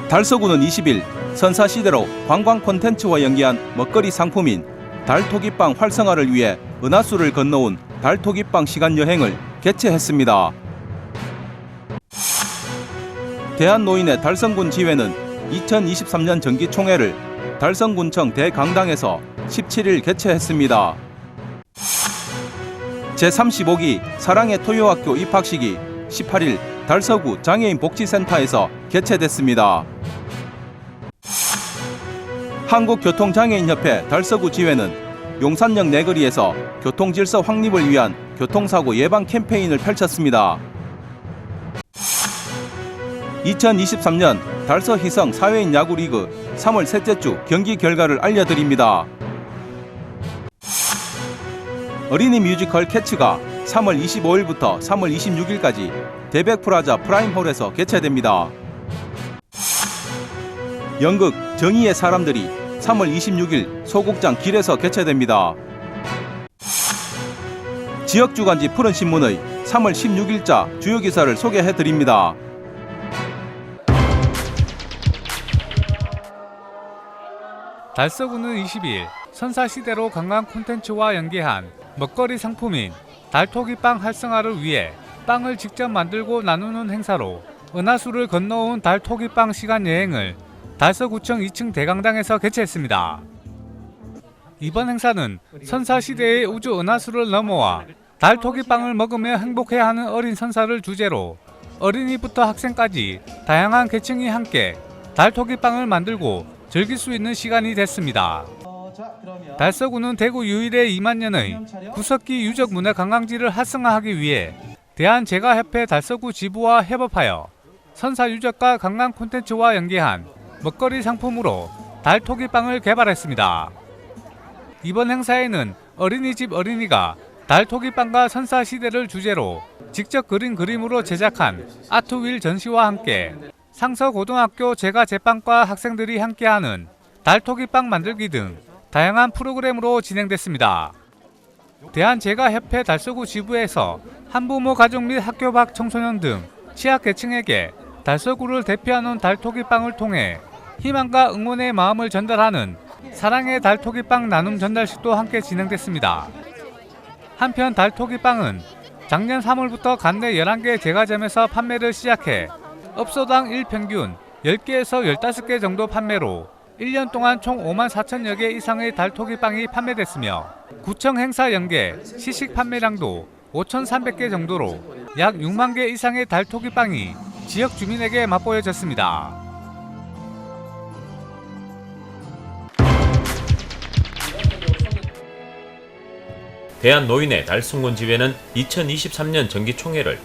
달서구는 20일 선사시대로 관광 콘텐츠와 연계한 먹거리 상품인 달토기빵 활성화를 위해 은하수를 건너온 달토기빵 시간여행을 개최했습니다. 대한노인의 달성군 지회는 2023년 정기총회를 달성군청 대강당에서 17일 개최했습니다. 제35기 사랑의 토요학교 입학식이 18일 달서구 장애인복지센터에서 개최됐습니다. 한국교통장애인협회 달서구 지회는 용산역 내거리에서 교통질서 확립을 위한 교통사고 예방 캠페인을 펼쳤습니다. 2023년 달서희성 사회인 야구리그 3월 셋째 주 경기 결과를 알려드립니다. 어린이 뮤지컬 캐치가 3월 25일부터 3월 26일까지 대백프라자 프라임홀에서 개최됩니다. 연극 정의의 사람들이 3월 26일 소극장 길에서 개최됩니다. 지역주간지 푸른신문의 3월 16일자 주요 기사를 소개해드립니다. 달서구는 20일 선사시대로 관광 콘텐츠와 연계한 먹거리 상품인 달토기빵 활성화를 위해 빵을 직접 만들고 나누는 행사로 은하수를 건너온 달토기빵 시간여행을 달서구청 2층 대강당에서 개최했습니다. 이번 행사는 선사시대의 우주 은하수를 넘어와 달토기빵을 먹으며 행복해하는 어린 선사를 주제로 어린이부터 학생까지 다양한 계층이 함께 달토기빵을 만들고 즐길 수 있는 시간이 됐습니다. 달서구는 대구 유일의 2만 년의 구석기 유적 문화 관광지를 활성화하기 위해 대한제과협회 달서구 지부와 협업하여 선사 유적과 관광 콘텐츠와 연계한 먹거리 상품으로 달토기빵을 개발했습니다. 이번 행사에는 어린이집 어린이가 달토기빵과 선사시대를 주제로 직접 그린 그림으로 제작한 아트윌 전시와 함께 상서고등학교 제과제빵과 학생들이 함께하는 달토기빵 만들기 등 다양한 프로그램으로 진행됐습니다. 대한제과협회 달서구 지부에서 한부모 가족 및 학교 밖 청소년 등 취약계층에게 달서구를 대표하는 달토기빵을 통해 희망과 응원의 마음을 전달하는 사랑의 달토기빵 나눔 전달식도 함께 진행됐습니다. 한편 달토기빵은 작년 3월부터 관내 11개 제과점에서 판매를 시작해 업소당 일평균 10개에서 15개 정도 판매로 1년 동안 총 5만 4천여 개 이상의 달토기빵이 판매됐으며 구청 행사 연계 시식 판매량도 5,300개 정도로 약 6만 개 이상의 달토기빵이 지역 주민에게 맛보여졌습니다. 대한노인의 달성군 지회는 2023년 정기총회를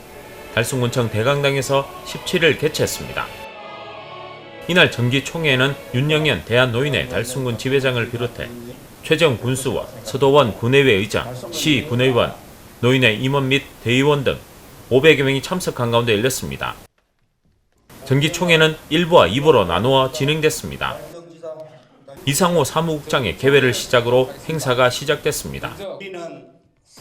달성군청 대강당에서 17일 개최했습니다. 이날 정기총회에는 윤영현 대한노인의 달성군 지회장을 비롯해 최정 군수와 서도원 군의회 의장, 시 군의원, 노인의 임원 및 대의원 등 500여 명이 참석한 가운데 열렸습니다. 정기총회는 1부와 2부로 나누어 진행됐습니다. 이상호 사무국장의 개회를 시작으로 행사가 시작됐습니다.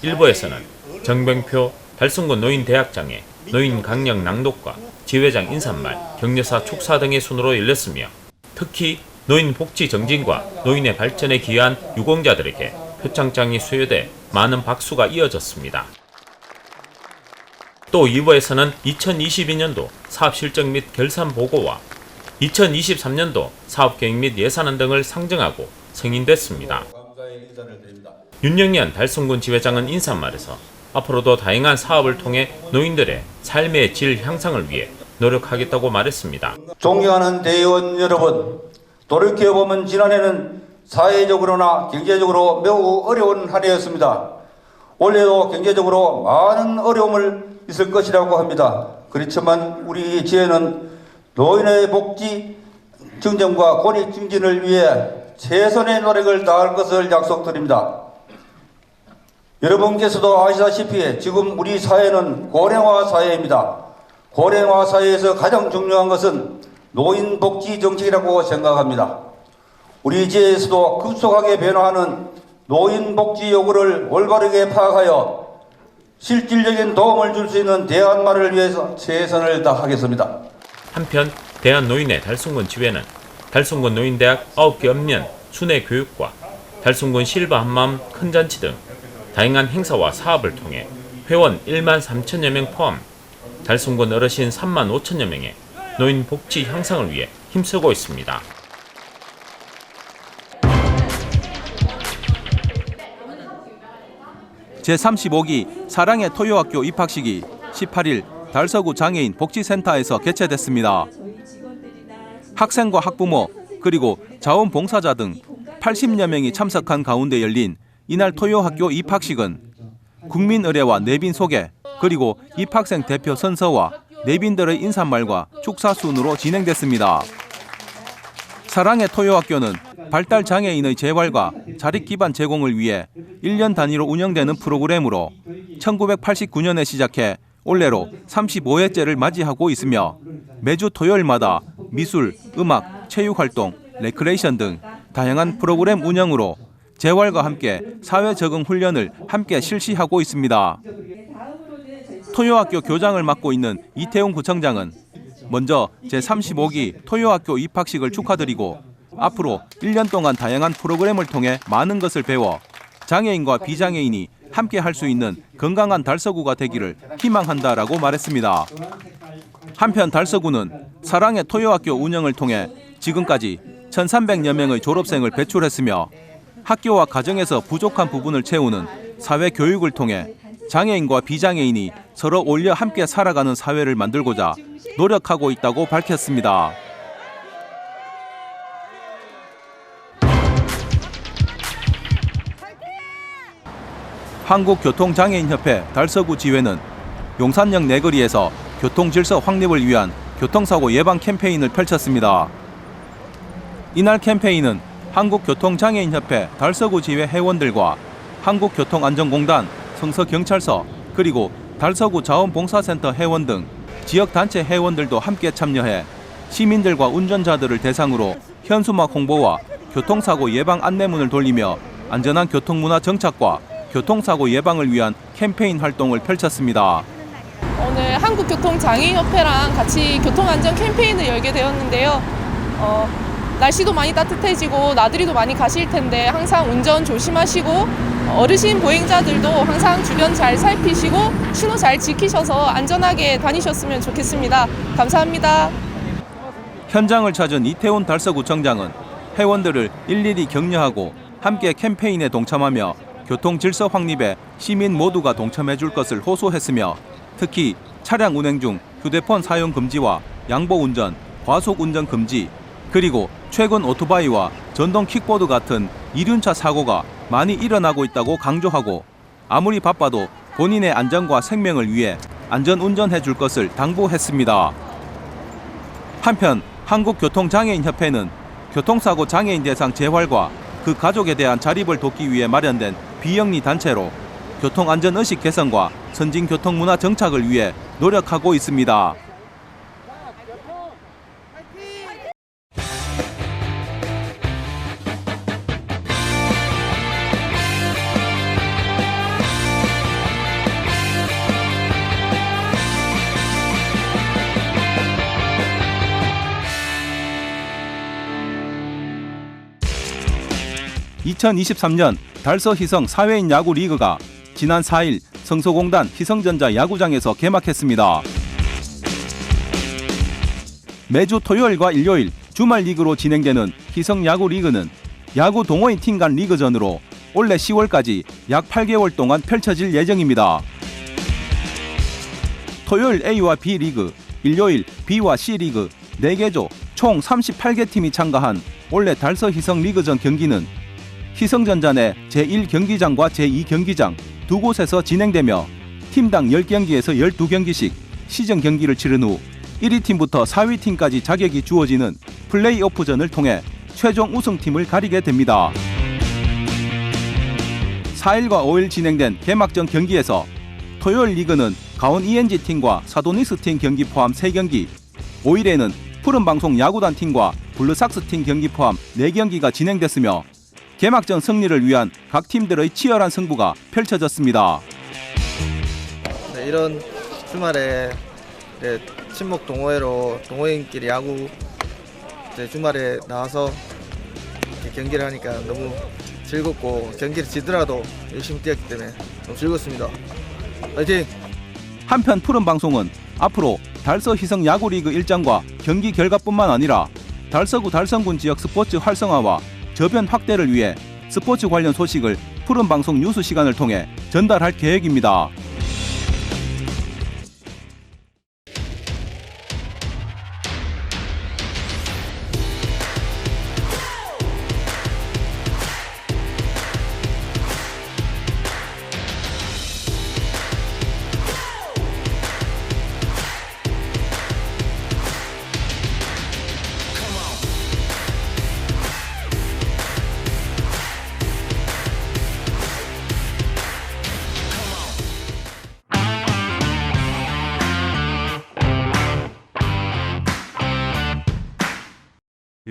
1부에서는 정병표 달성군 노인대학장의 노인 강령 낭독과 지회장 인사말, 격려사 축사 등의 순으로 열렸으며 특히 노인 복지 정진과 노인의 발전에 기여한 유공자들에게 표창장이 수여돼 많은 박수가 이어졌습니다. 또 2부에서는 2022년도 사업실적 및 결산 보고와 2023년도 사업계획 및 예산안 등을 상정하고 승인됐습니다. 윤영현 달성군 지회장은 인사말에서 앞으로도 다양한 사업을 통해 노인들의 삶의 질 향상을 위해 노력하겠다고 말했습니다. 존경하는 대의원 여러분, 돌이켜보면 지난해는 사회적으로나 경제적으로 매우 어려운 한 해였습니다. 올해도 경제적으로 많은 어려움을 있을 것이라고 합니다. 그렇지만 우리 지회는 노인의 복지 증진과 권익 증진을 위해 최선의 노력을 다할 것을 약속드립니다. 여러분께서도 아시다시피 지금 우리 사회는 고령화 사회입니다. 고령화 사회에서 가장 중요한 것은 노인 복지 정책이라고 생각합니다. 우리 지회에서도 급속하게 변화하는 노인 복지 요구를 올바르게 파악하여 실질적인 도움을 줄 수 있는 대안만을 위해서 최선을 다하겠습니다. 한편 대한노인의 달숭군 지회는 달숭군 노인대학 9개 읍면 순회 교육과 달숭군 실버 한마음 큰 잔치 등 다양한 행사와 사업을 통해 회원 1만 3천여 명 포함 달숭군 어르신 3만 5천여 명의 노인 복지 향상을 위해 힘쓰고 있습니다. 제35기 사랑의 토요학교 입학식이 18일 달서구 장애인 복지센터에서 개최됐습니다. 학생과 학부모 그리고 자원봉사자 등 80여 명이 참석한 가운데 열린 이날 토요학교 입학식은 국민 의례와 내빈 소개 그리고 입학생 대표 선서와 내빈들의 인사말과 축사 순으로 진행됐습니다. 사랑의 토요학교는 발달 장애인의 재활과 자립 기반 제공을 위해 1년 단위로 운영되는 프로그램으로 1989년에 시작해 올해로 35회째를 맞이하고 있으며 매주 토요일마다 미술, 음악, 체육활동, 레크레이션 등 다양한 프로그램 운영으로 재활과 함께 사회 적응 훈련을 함께 실시하고 있습니다. 토요학교 교장을 맡고 있는 이태웅 구청장은 먼저 제35기 토요학교 입학식을 축하드리고 앞으로 1년 동안 다양한 프로그램을 통해 많은 것을 배워 장애인과 비장애인이 함께 할 수 있는 건강한 달서구가 되기를 희망한다라고 말했습니다. 한편 달서구는 사랑의 토요학교 운영을 통해 지금까지 1,300여 명의 졸업생을 배출했으며 학교와 가정에서 부족한 부분을 채우는 사회교육을 통해 장애인과 비장애인이 서로 어울려 함께 살아가는 사회를 만들고자 노력하고 있다고 밝혔습니다. 한국교통장애인협회 달서구 지회는 용산역 내거리에서 교통질서 확립을 위한 교통사고 예방 캠페인을 펼쳤습니다. 이날 캠페인은 한국교통장애인협회 달서구 지회 회원들과 한국교통안전공단, 성서경찰서, 그리고 달서구 자원봉사센터 회원 등 지역단체 회원들도 함께 참여해 시민들과 운전자들을 대상으로 현수막 홍보와 교통사고 예방 안내문을 돌리며 안전한 교통문화 정착과 교통사고 예방을 위한 캠페인 활동을 펼쳤습니다. 오늘 한국교통장애인협회랑 같이 교통안전 캠페인을 열게 되었는데요. 날씨도 많이 따뜻해지고 나들이도 많이 가실 텐데 항상 운전 조심하시고 어르신 보행자들도 항상 주변 잘 살피시고 신호 잘 지키셔서 안전하게 다니셨으면 좋겠습니다. 감사합니다. 현장을 찾은 이태훈 달서구청장은 회원들을 일일이 격려하고 함께 캠페인에 동참하며 교통 질서 확립에 시민 모두가 동참해 줄 것을 호소했으며 특히 차량 운행 중 휴대폰 사용 금지와 양보 운전, 과속 운전 금지, 그리고 최근 오토바이와 전동 킥보드 같은 이륜차 사고가 많이 일어나고 있다고 강조하고 아무리 바빠도 본인의 안전과 생명을 위해 안전 운전해 줄 것을 당부했습니다. 한편 한국교통장애인협회는 교통사고 장애인 대상 재활과 그 가족에 대한 자립을 돕기 위해 마련된 비영리 단체로 교통안전의식 개선과 선진교통문화 정착을 위해 노력하고 있습니다. (2023년) 달서 희성 사회인 야구 리그가 지난 4일 성서공단 희성전자 야구장에서 개막했습니다. 매주 토요일과 일요일 주말 리그로 진행되는 희성 야구 리그는 야구 동호인 팀 간 리그전으로 올해 10월까지 약 8개월 동안 펼쳐질 예정입니다. 토요일 A와 B 리그, 일요일 B와 C 리그 4개조 총 38개 팀이 참가한 올해 달서 희성 리그전 경기는 희성전자 내 제1경기장과 제2경기장 두 곳에서 진행되며 팀당 10경기에서 12경기씩 시즌 경기를 치른 후 1위 팀부터 4위 팀까지 자격이 주어지는 플레이오프전을 통해 최종 우승팀을 가리게 됩니다. 4일과 5일 진행된 개막전 경기에서 토요일 리그는 강원 ENG 팀과 사도닉스 팀 경기 포함 3경기, 5일에는 푸른방송 야구단 팀과 블루삭스 팀 경기 포함 4경기가 진행됐으며 개막전 승리를 위한 각 팀들의 치열한 승부가 펼쳐졌습니다. 네, 이런 주말에 네, 친목 동호회로 동호인끼리 야구 주말에 나와서 이렇게 경기를 하니까 너무 즐겁고 경기를 지더라도 열심히 뛰었기 때문에 너무 즐겁습니다. 화이팅! 한편 푸른 방송은 앞으로 달서 희성 야구리그 일정과 경기 결과뿐만 아니라 달서구 달성군 지역 스포츠 활성화와 저변 확대를 위해 스포츠 관련 소식을 푸른 방송 뉴스 시간을 통해 전달할 계획입니다.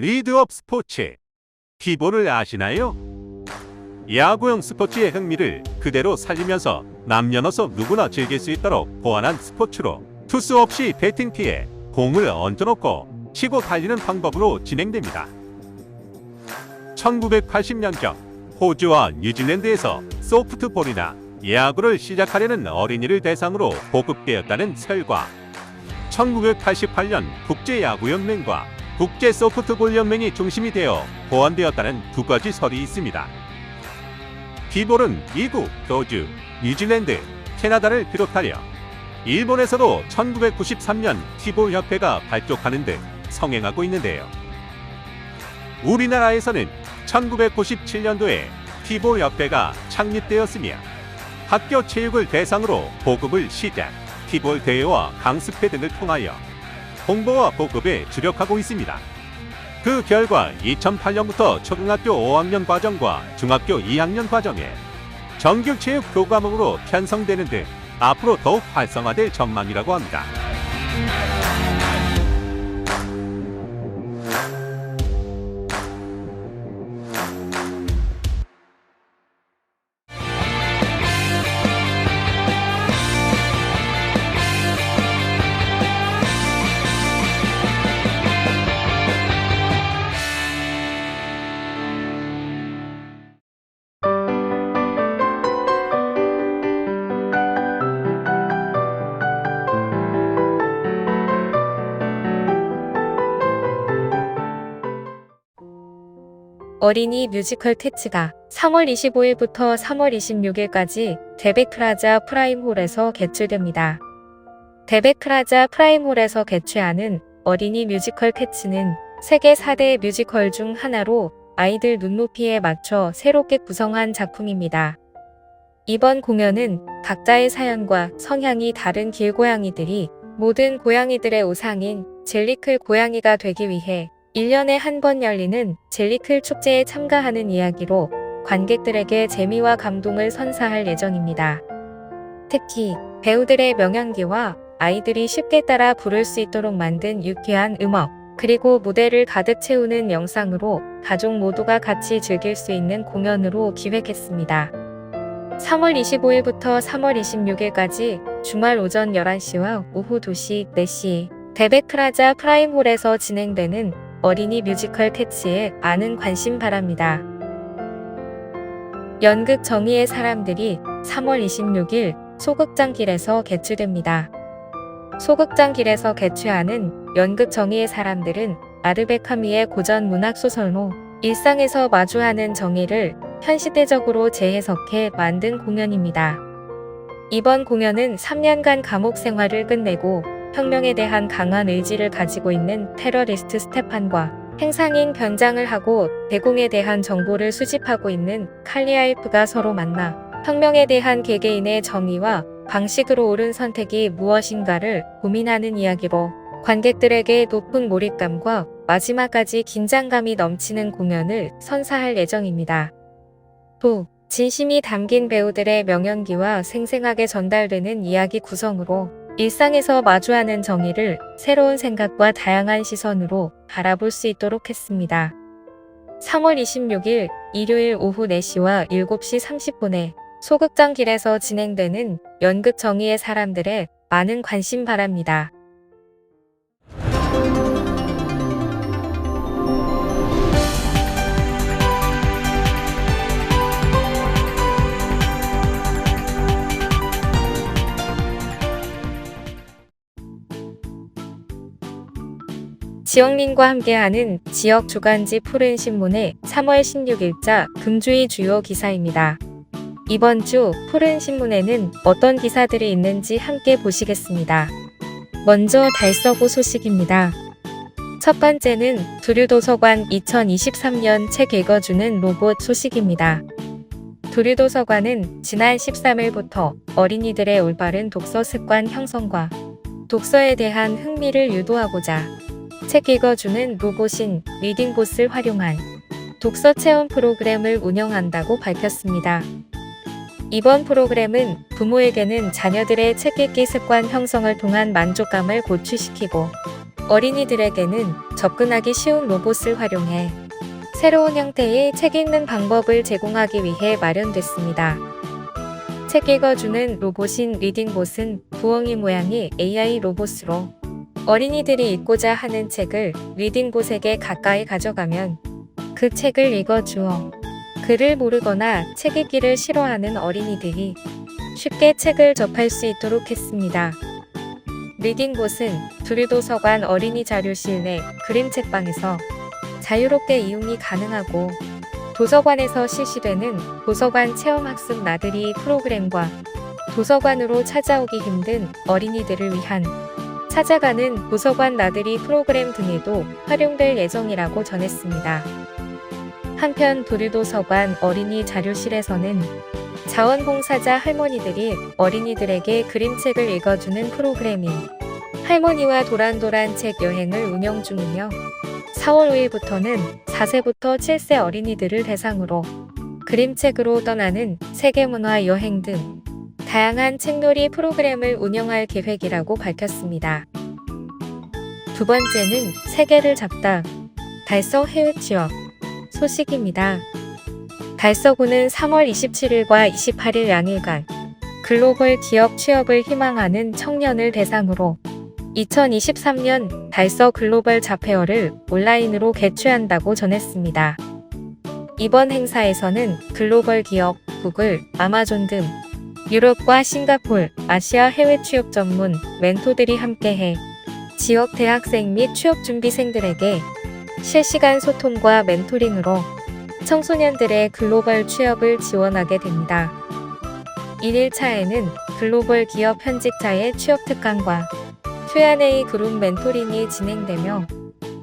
리드업 스포츠, 티볼을 아시나요? 야구용 스포츠의 흥미를 그대로 살리면서 남녀노소 누구나 즐길 수 있도록 보완한 스포츠로 투수 없이 배팅티에 공을 얹어놓고 치고 달리는 방법으로 진행됩니다. 1980년경 호주와 뉴질랜드에서 소프트볼이나 야구를 시작하려는 어린이를 대상으로 보급되었다는 설과 1988년 국제야구연맹과 국제소프트볼 연맹이 중심이 되어 보완되었다는 두 가지 설이 있습니다. 티볼은 미국, 호주, 뉴질랜드, 캐나다를 비롯하여 일본에서도 1993년 티볼 협회가 발족하는 등 성행하고 있는데요. 우리나라에서는 1997년도에 티볼 협회가 창립되었으며 학교 체육을 대상으로 보급을 시작, 티볼 대회와 강습회 등을 통하여 홍보와 보급에 주력하고 있습니다. 그 결과 2008년부터 초등학교 5학년 과정과 중학교 2학년 과정에 정규 체육 교과목으로 편성되는 등 앞으로 더욱 활성화될 전망이라고 합니다. 어린이 뮤지컬 캐츠가 3월 25일부터 3월 26일까지 데베크라자 프라임홀에서 개최됩니다. 데베크라자 프라임홀에서 개최하는 어린이 뮤지컬 캐츠는 세계 4대 뮤지컬 중 하나로 아이들 눈높이에 맞춰 새롭게 구성한 작품입니다. 이번 공연은 각자의 사연과 성향이 다른 길고양이들이 모든 고양이들의 우상인 젤리클 고양이가 되기 위해 1년에 한 번 열리는 젤리클 축제에 참가하는 이야기로 관객들에게 재미와 감동을 선사할 예정입니다. 특히 배우들의 명연기와 아이들이 쉽게 따라 부를 수 있도록 만든 유쾌한 음악, 그리고 무대를 가득 채우는 영상으로 가족 모두가 같이 즐길 수 있는 공연으로 기획했습니다. 3월 25일부터 3월 26일까지 주말 오전 11시와 오후 2시, 4시 데베크라자 프라임홀에서 진행되는 어린이 뮤지컬 캐츠에 많은 관심 바랍니다. 연극 정의의 사람들이 3월 26일 소극장 길에서 개최됩니다. 소극장 길에서 개최하는 연극 정의의 사람들은 아르베카미의 고전 문학 소설로 일상에서 마주하는 정의를 현시대적으로 재해석해 만든 공연입니다. 이번 공연은 3년간 감옥 생활을 끝내고 혁명에 대한 강한 의지를 가지고 있는 테러리스트 스테판과 행상인 변장을 하고 대공에 대한 정보를 수집하고 있는 칼리아이프가 서로 만나 혁명에 대한 개개인의 정의와 방식으로 옳은 선택이 무엇인가를 고민하는 이야기로 관객들에게 높은 몰입감과 마지막까지 긴장감이 넘치는 공연을 선사할 예정입니다. 또 진심이 담긴 배우들의 명연기와 생생하게 전달되는 이야기 구성으로 일상에서 마주하는 정의를 새로운 생각과 다양한 시선으로 바라볼 수 있도록 했습니다. 3월 26일 일요일 오후 4시와 7시 30분에 소극장 길에서 진행되는 연극 정의의 사람들의 많은 관심 바랍니다. 지역민과 함께하는 지역 주간지 푸른 신문의 3월 16일자 금주의 주요 기사입니다. 이번 주 푸른 신문에는 어떤 기사들이 있는지 함께 보시겠습니다. 먼저 달서구 소식입니다. 첫 번째는 두류도서관 2023년 책 읽어주는 로봇 소식입니다. 두류도서관은 지난 13일부터 어린이들의 올바른 독서 습관 형성과 독서에 대한 흥미를 유도하고자 책 읽어주는 로봇인 리딩봇을 활용한 독서 체험 프로그램을 운영한다고 밝혔습니다. 이번 프로그램은 부모에게는 자녀들의 책 읽기 습관 형성을 통한 만족감을 고취시키고 어린이들에게는 접근하기 쉬운 로봇을 활용해 새로운 형태의 책 읽는 방법을 제공하기 위해 마련됐습니다. 책 읽어주는 로봇인 리딩봇은 부엉이 모양의 AI 로봇으로 어린이들이 읽고자 하는 책을 리딩봇에게 가까이 가져가면 그 책을 읽어주어 글을 모르거나 책 읽기를 싫어하는 어린이들이 쉽게 책을 접할 수 있도록 했습니다. 리딩봇은 두류도서관 어린이 자료실 내 그림책방에서 자유롭게 이용이 가능하고 도서관에서 실시되는 도서관 체험학습 나들이 프로그램과 도서관으로 찾아오기 힘든 어린이들을 위한 찾아가는 도서관 나들이 프로그램 등에도 활용될 예정이라고 전했습니다. 한편 두류도서관 어린이 자료실에서는 자원봉사자 할머니들이 어린이들에게 그림책을 읽어주는 프로그램인 할머니와 도란도란 책 여행을 운영 중이며 4월 5일부터는 4세부터 7세 어린이들을 대상으로 그림책으로 떠나는 세계문화 여행 등 다양한 책놀이 프로그램을 운영할 계획이라고 밝혔습니다. 두 번째는 세계를 잡다. 달서 해외 취업 소식입니다. 달서구는 3월 27일과 28일 양일간 글로벌 기업 취업을 희망하는 청년을 대상으로 2023년 달서 글로벌 잡페어를 온라인으로 개최한다고 전했습니다. 이번 행사에서는 글로벌 기업, 구글, 아마존 등 유럽과 싱가폴, 아시아 해외 취업 전문 멘토들이 함께해 지역 대학생 및 취업준비생들에게 실시간 소통과 멘토링으로 청소년들의 글로벌 취업을 지원하게 됩니다. 1일차에는 글로벌 기업 현직자의 취업 특강과 Q&A 그룹 멘토링이 진행되며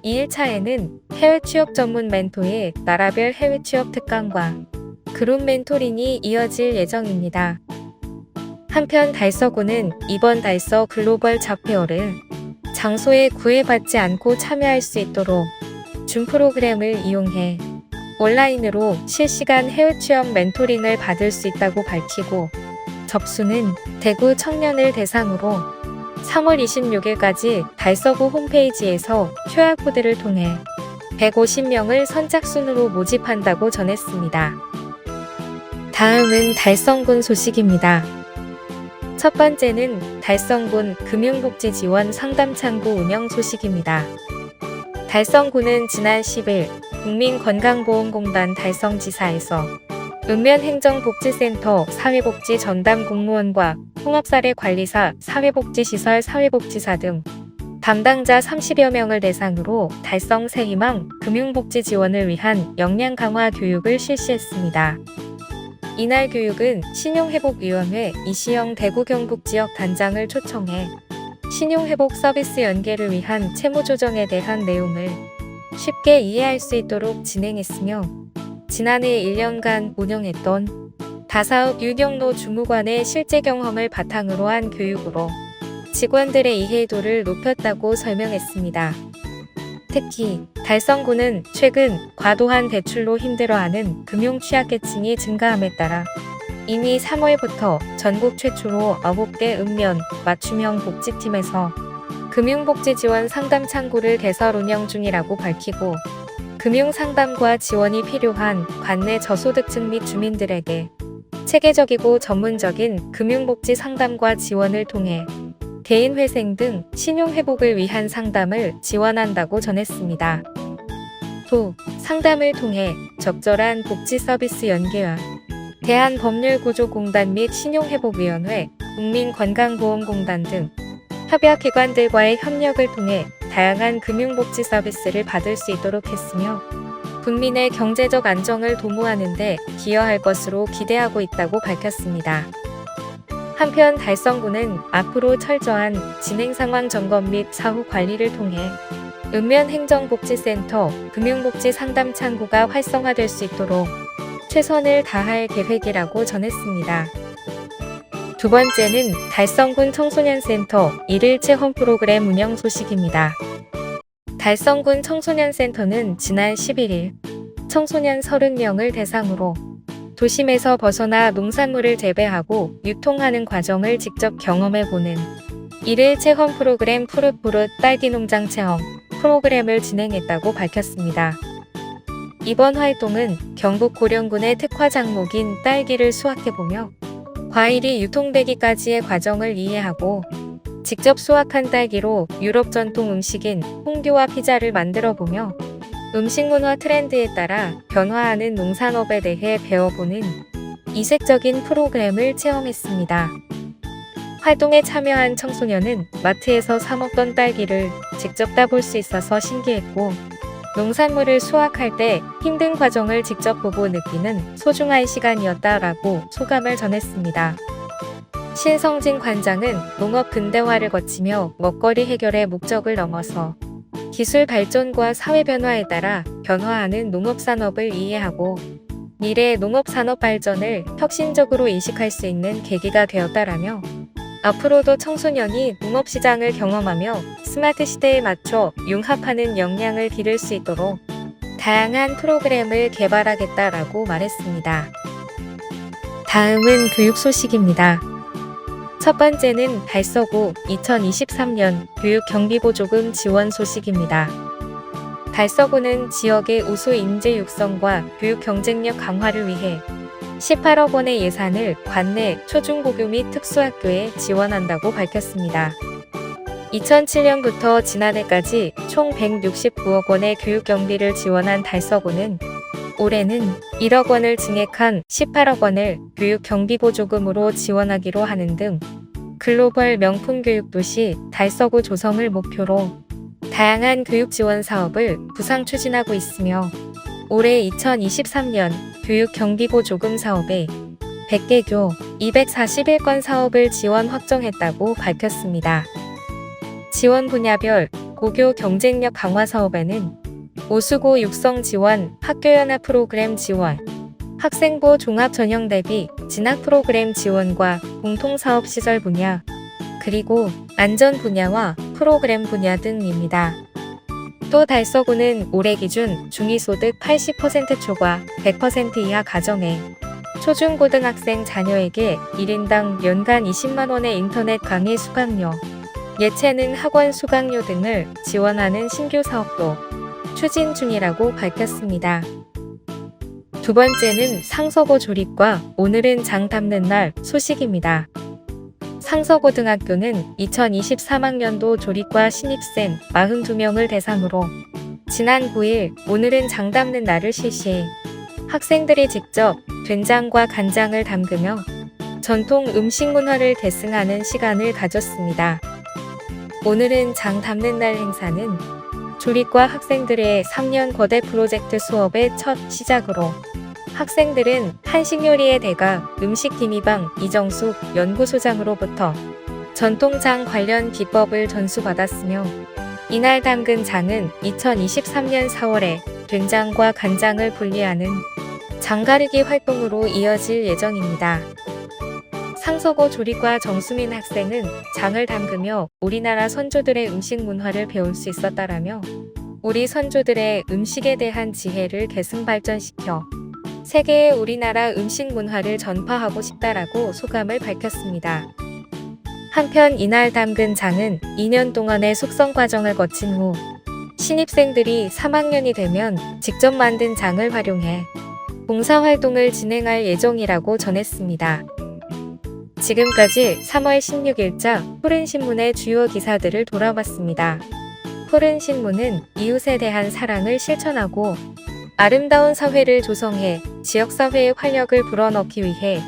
2일차에는 해외 취업 전문 멘토의 나라별 해외 취업 특강과 그룹 멘토링이 이어질 예정입니다. 한편 달서구는 이번 달서 글로벌 잡페어를 장소에 구애받지 않고 참여할 수 있도록 준 프로그램을 이용해 온라인으로 실시간 해외 취업 멘토링을 받을 수 있다고 밝히고 접수는 대구 청년을 대상으로 3월 26일까지 달서구 홈페이지에서 QR코드를 통해 150명을 선착순으로 모집한다고 전했습니다. 다음은 달성군 소식입니다. 첫 번째는 달성군 금융복지지원 상담창구 운영 소식입니다. 달성군은 지난 10일 국민건강보험공단 달성지사에서 읍면행정복지센터 사회복지 전담 공무원과 통합사례관리사, 사회복지시설 사회복지사 등 담당자 30여 명을 대상으로 달성 새희망 금융복지 지원을 위한 역량 강화 교육을 실시했습니다. 이날 교육은 신용회복위원회 이시영 대구 경북지역 단장을 초청해 신용회복 서비스 연계를 위한 채무조정에 대한 내용을 쉽게 이해할 수 있도록 진행했으며 지난해 1년간 운영했던 다사업 유경로 주무관의 실제 경험을 바탕으로 한 교육으로 직원들의 이해도를 높였다고 설명했습니다. 특히 달성군은 최근 과도한 대출로 힘들어하는 금융 취약계층이 증가함에 따라 이미 3월부터 전국 최초로 9개 읍면 맞춤형 복지팀에서 금융복지 지원 상담 창구를 개설 운영 중이라고 밝히고 금융상담과 지원이 필요한 관내 저소득층 및 주민들에게 체계적이고 전문적인 금융복지 상담과 지원을 통해 개인회생 등 신용회복을 위한 상담을 지원한다고 전했습니다. 또 상담을 통해 적절한 복지 서비스 연계와 대한법률구조공단 및 신용회복위원회, 국민건강보험공단 등 협약기관들과의 협력을 통해 다양한 금융복지 서비스를 받을 수 있도록 했으며 국민의 경제적 안정을 도모하는 데 기여할 것으로 기대하고 있다고 밝혔습니다. 한편 달성군은 앞으로 철저한 진행 상황 점검 및 사후 관리를 통해 읍면행정복지센터, 금융복지 상담 창구가 활성화될 수 있도록 최선을 다할 계획이라고 전했습니다. 두 번째는 달성군 청소년센터 1일 체험 프로그램 운영 소식입니다. 달성군 청소년센터는 지난 11일 청소년 30명을 대상으로 도심에서 벗어나 농산물을 재배하고 유통하는 과정을 직접 경험해보는 1일 체험 프로그램 푸릇푸릇 딸기농장 체험 프로그램을 진행했다고 밝혔습니다. 이번 활동은 경북 고령군의 특화 작목인 딸기를 수확해보며 과일이 유통되기까지의 과정을 이해하고 직접 수확한 딸기로 유럽 전통 음식인 홍듀와 피자를 만들어보며 음식 문화 트렌드에 따라 변화하는 농산업에 대해 배워보는 이색적인 프로그램을 체험했습니다. 활동에 참여한 청소년은 마트에서 사 먹던 딸기를 직접 따볼 수 있어서 신기했고 농산물을 수확할 때 힘든 과정을 직접 보고 느끼는 소중한 시간이었다라고 소감을 전했습니다. 신성진 관장은 농업 근대화를 거치며 먹거리 해결의 목적을 넘어서 기술 발전과 사회 변화에 따라 변화하는 농업산업을 이해하고 미래 농업산업 발전을 혁신적으로 인식할 수 있는 계기가 되었다라며 앞으로도 청소년이 농업시장을 경험하며 스마트 시대에 맞춰 융합하는 역량을 기를 수 있도록 다양한 프로그램을 개발하겠다라고 말했습니다. 다음은 교육 소식입니다. 첫 번째는 달서구 2023년 교육 경비보조금 지원 소식입니다. 달서구는 지역의 우수 인재 육성과 교육 경쟁력 강화를 위해 18억 원의 예산을 관내 초중고교 및 특수학교에 지원한다고 밝혔습니다. 2007년부터 지난해까지 총 169억 원의 교육 경비를 지원한 달서구는 올해는 1억 원을 증액한 18억 원을 교육 경비보조금으로 지원하기로 하는 등 글로벌 명품 교육 도시 달서구 조성을 목표로 다양한 교육 지원 사업을 부상 추진하고 있으며 올해 2023년 교육 경비보조금 사업에 100개교 241건 사업을 지원 확정했다고 밝혔습니다. 지원 분야별 고교 경쟁력 강화 사업에는 오수고 육성 지원, 학교연합 프로그램 지원, 학생부 종합 전형 대비 진학 프로그램 지원과 공통사업 시설 분야, 그리고 안전 분야와 프로그램 분야 등입니다. 또 달서구는 올해 기준 중위소득 80% 초과 100% 이하 가정에 초중고등학생 자녀에게 1인당 연간 20만 원의 인터넷 강의 수강료, 예체능 학원 수강료 등을 지원하는 신규 사업도 추진 중이라고 밝혔습니다. 두 번째는 상서고 조립과 오늘은 장 담는 날 소식입니다. 상서고등학교는 2023학년도 조립과 신입생 42명을 대상으로 지난 9일 오늘은 장 담는 날을 실시해 학생들이 직접 된장과 간장을 담그며 전통 음식 문화를 계승하는 시간을 가졌습니다. 오늘은 장 담는 날 행사는 조립과 학생들의 3년 거대 프로젝트 수업의 첫 시작으로 학생들은 한식 요리의 대가 음식기미방 이정숙 연구소장으로부터 전통장 관련 비법을 전수받았으며 이날 담근 장은 2023년 4월에 된장과 간장을 분리하는 장가르기 활동으로 이어질 예정입니다. 상서고 조립과 정수민 학생은 장을 담그며 우리나라 선조들의 음식 문화를 배울 수 있었다라며 우리 선조들의 음식에 대한 지혜를 계승 발전시켜 세계에 우리나라 음식 문화를 전파하고 싶다라고 소감을 밝혔습니다. 한편 이날 담근 장은 2년 동안의 숙성 과정을 거친 후 신입생들이 3학년이 되면 직접 만든 장을 활용해 봉사활동을 진행할 예정이라고 전했습니다. 지금까지 3월 16일자 푸른신문의 주요 기사들을 돌아봤습니다. 푸른신문은 이웃에 대한 사랑을 실천하고 아름다운 사회를 조성해 지역사회의 활력을 불어넣기 위해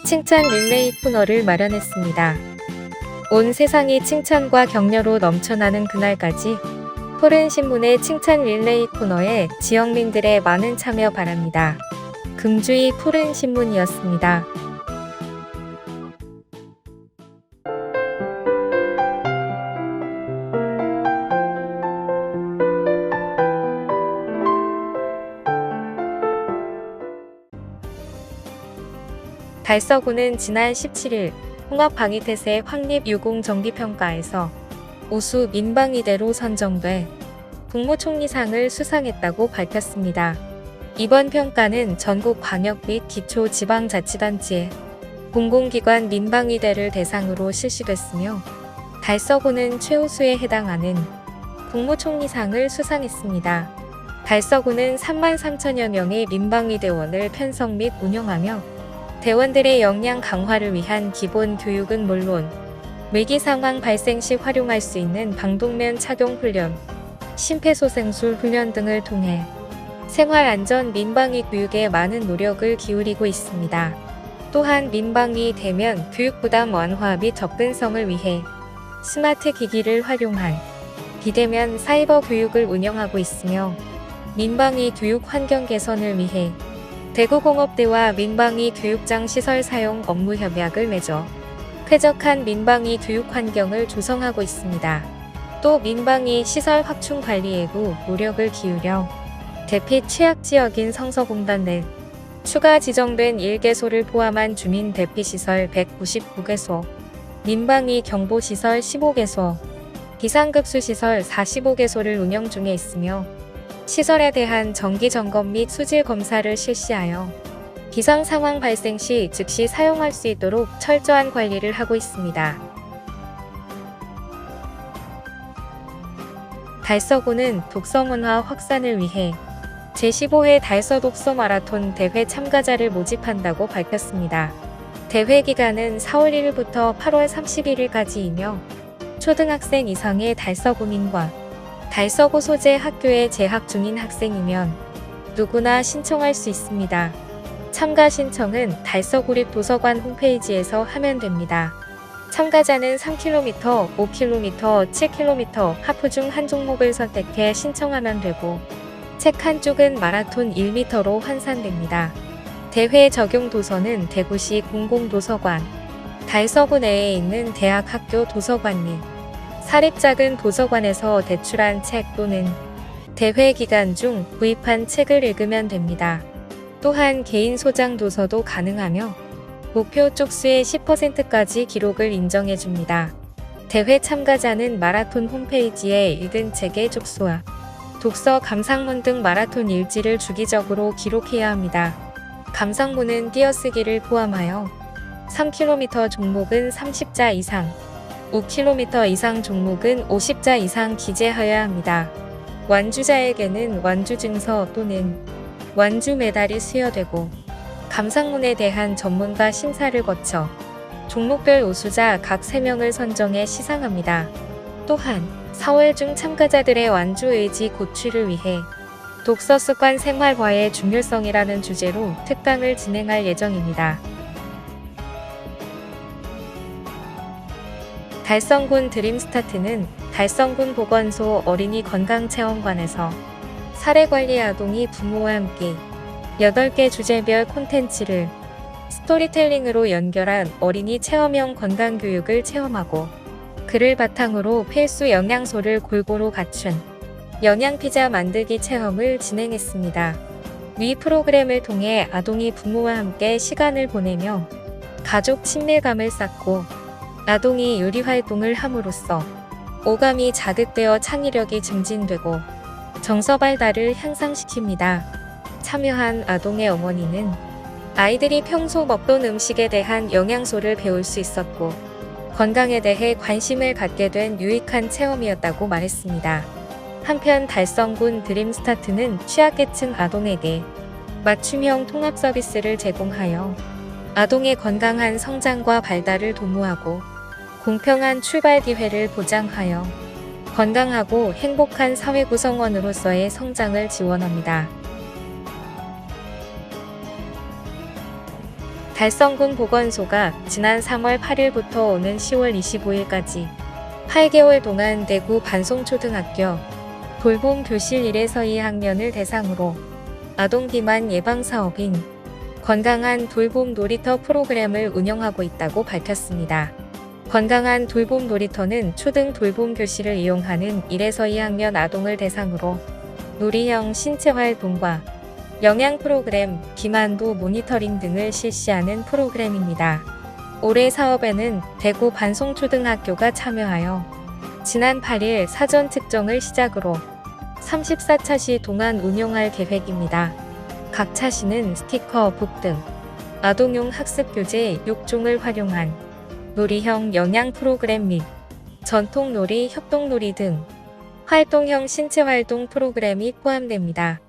칭찬 릴레이 코너를 마련했습니다. 온 세상이 칭찬과 격려로 넘쳐나는 그날까지 푸른신문의 칭찬 릴레이 코너에 지역민들의 많은 참여 바랍니다. 금주의 푸른신문이었습니다. 달서구는 지난 17일 홍합방위태세 확립 유공 정기평가에서 우수 민방위대로 선정돼 국무총리상을 수상했다고 밝혔습니다. 이번 평가는 전국 광역 및 기초지방자치단체의 공공기관 민방위대를 대상으로 실시됐으며 달서구는 최우수에 해당하는 국무총리상을 수상했습니다. 달서구는 3만 3천여 명의 민방위대원을 편성 및 운영하며 대원들의 역량 강화를 위한 기본 교육은 물론 위기 상황 발생 시 활용할 수 있는 방독면 착용 훈련, 심폐소생술 훈련 등을 통해 생활안전 민방위 교육에 많은 노력을 기울이고 있습니다. 또한 민방위 대면 교육 부담 완화 및 접근성을 위해 스마트 기기를 활용한 비대면 사이버 교육을 운영하고 있으며 민방위 교육 환경 개선을 위해 대구공업대와 민방위 교육장 시설 사용 업무 협약을 맺어 쾌적한 민방위 교육 환경을 조성하고 있습니다. 또 민방위 시설 확충 관리에도 노력을 기울여 대피 취약지역인 성서공단 내 추가 지정된 1개소를 포함한 주민 대피시설 199개소, 민방위 경보시설 15개소, 비상급수시설 45개소를 운영 중에 있으며 시설에 대한 정기점검 및 수질검사를 실시하여 비상 상황 발생 시 즉시 사용할 수 있도록 철저한 관리를 하고 있습니다. 달서구는 독서문화 확산을 위해 제15회 달서 독서 마라톤 대회 참가자를 모집한다고 밝혔습니다. 대회 기간은 4월 1일부터 8월 31일까지이며 초등학생 이상의 달서구민과 달서구 소재 학교에 재학 중인 학생이면 누구나 신청할 수 있습니다. 참가 신청은 달서구립 도서관 홈페이지에서 하면 됩니다. 참가자는 3km, 5km, 7km 하프 중 한 종목을 선택해 신청하면 되고 책 한 쪽은 마라톤 1m로 환산됩니다. 대회 적용 도서는 대구시 공공도서관, 달서구 내에 있는 대학 학교 도서관 및 사립작은 도서관에서 대출한 책 또는 대회 기간 중 구입한 책을 읽으면 됩니다. 또한 개인 소장 도서도 가능하며 목표 쪽수의 10%까지 기록을 인정해줍니다. 대회 참가자는 마라톤 홈페이지에 읽은 책의 쪽수와 독서 감상문 등 마라톤 일지를 주기적으로 기록해야 합니다. 감상문은 띄어쓰기를 포함하여 3km 종목은 30자 이상, 5km 이상 종목은 50자 이상 기재하여야 합니다. 완주자에게는 완주증서 또는 완주 메달이 수여되고 감상문에 대한 전문가 심사를 거쳐 종목별 우수자 각 3명을 선정해 시상합니다. 또한 4월 중 참가자들의 완주 의지 고취를 위해 독서 습관 생활화의 중요성이라는 주제로 특강을 진행할 예정입니다. 달성군 드림스타트는 달성군 보건소 어린이 건강체험관에서 사례관리 아동이 부모와 함께 8개 주제별 콘텐츠를 스토리텔링으로 연결한 어린이 체험형 건강교육을 체험하고 그를 바탕으로 필수 영양소를 골고루 갖춘 영양피자 만들기 체험을 진행했습니다. 위 프로그램을 통해 아동이 부모와 함께 시간을 보내며 가족 친밀감을 쌓고 아동이 요리활동을 함으로써 오감이 자극되어 창의력이 증진되고 정서 발달을 향상시킵니다. 참여한 아동의 어머니는 아이들이 평소 먹던 음식에 대한 영양소를 배울 수 있었고 건강에 대해 관심을 갖게 된 유익한 체험이었다고 말했습니다. 한편 달성군 드림스타트는 취약계층 아동에게 맞춤형 통합 서비스를 제공하여 아동의 건강한 성장과 발달을 도모하고 공평한 출발 기회를 보장하여 건강하고 행복한 사회 구성원으로서의 성장을 지원합니다. 달성군 보건소가 지난 3월 8일부터 오는 10월 25일까지 8개월 동안 대구 반송초등학교, 돌봄 교실 1에서 2학년을 대상으로 아동 비만 예방 사업인 건강한 돌봄 놀이터 프로그램을 운영하고 있다고 밝혔습니다. 건강한 돌봄 놀이터는 초등 돌봄 교실을 이용하는 1에서 2학년 아동을 대상으로 놀이형 신체 활동과 영양 프로그램, 비만도 모니터링 등을 실시하는 프로그램입니다. 올해 사업에는 대구 반송초등학교가 참여하여 지난 8일 사전 측정을 시작으로 34차시 동안 운영할 계획입니다. 각 차시는 스티커, 북 등 아동용 학습 교재 6종을 활용한 놀이형 영양 프로그램 및 전통놀이, 협동놀이 등 활동형 신체 활동 프로그램이 포함됩니다.